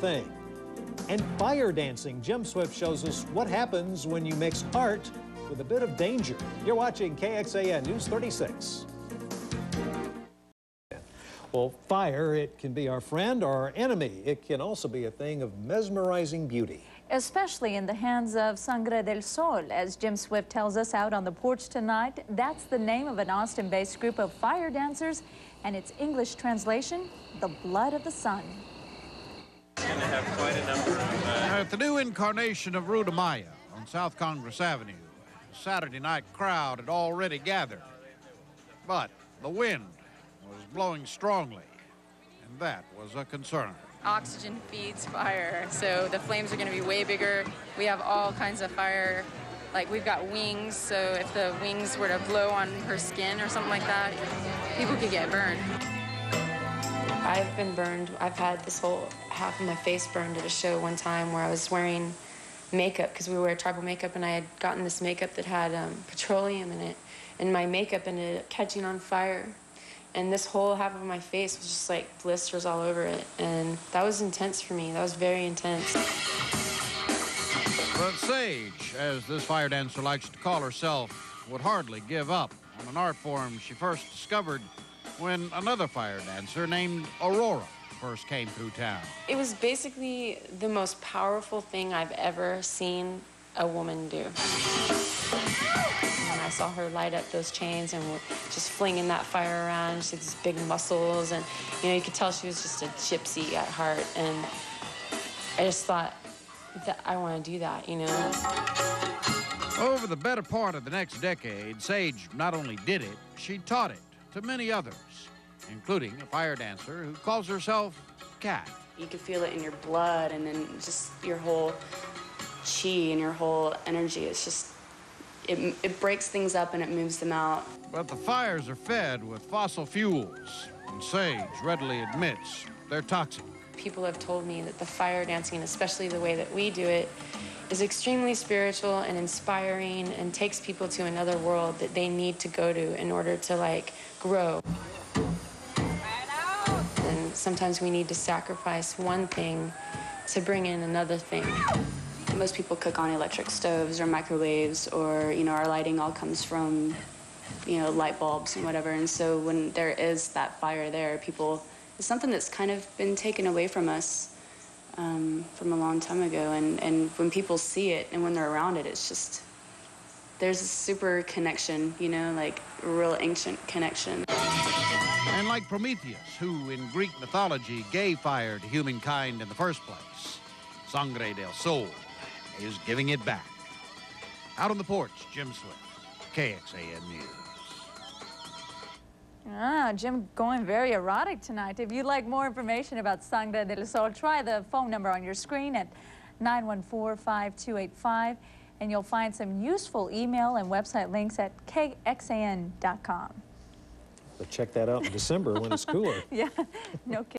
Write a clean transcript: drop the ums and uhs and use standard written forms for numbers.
thing. And fire dancing. Jim Swift shows us what happens when you mix art with a bit of danger. You're watching KXAN News 36. Well, fire, it can be our friend or our enemy. It can also be a thing of mesmerizing beauty. Especially in the hands of Sangre del Sol, as Jim Swift tells us out on the porch tonight. That's the name of an Austin-based group of fire dancers, and its English translation, the blood of the sun. And they have quite a number of... At the new incarnation of Rue de Maya on South Congress Avenue, the Saturday night crowd had already gathered. But the wind was blowing strongly, and that was a concern. Oxygen feeds fire, so the flames are going to be way bigger. We have all kinds of fire, like we've got wings, so if the wings were to blow on her skin or something like that, people could get burned. I've been burned. I've had this whole half of my face burned at a show one time where I was wearing makeup, because we wear tribal makeup, and I had gotten this makeup that had petroleum in it, and my makeup ended up catching on fire. And this whole half of my face was just like blisters all over it. And that was intense for me. That was very intense. But Sage, as this fire dancer likes to call herself, would hardly give up on an art form she first discovered when another fire dancer named Aurora first came through town. It was basically the most powerful thing I've ever seen a woman do. I saw her light up those chains and just flinging that fire around. She had these big muscles, and you could tell she was just a gypsy at heart. And I just thought that I want to do that, Over the better part of the next decade, Sage not only did it, she taught it to many others, including a fire dancer who calls herself Cat. You can feel it in your blood, and then just your whole chi and your whole energy. It's just It breaks things up and it moves them out. But the fires are fed with fossil fuels, and Sage readily admits they're toxic. People have told me that the fire dancing, especially the way that we do it, is extremely spiritual and inspiring and takes people to another world that they need to go to in order to, grow. And sometimes we need to sacrifice one thing to bring in another thing. Most people cook on electric stoves or microwaves, or, our lighting all comes from, light bulbs and whatever. And so when there is that fire there, it's something that's kind of been taken away from us from a long time ago. And when people see it and when they're around it, it's just, there's a super connection, a real ancient connection. And like Prometheus, who in Greek mythology gave fire to humankind in the first place, Sangre del Sol is giving it back. Out on the porch, Jim Swift, KXAN News. Jim going very erotic tonight. If you'd like more information about Sangre del Sol, try the phone number on your screen at 914-5285, and you'll find some useful email and website links at KXAN.com. But check that out in December when it's cooler. Yeah, no kidding.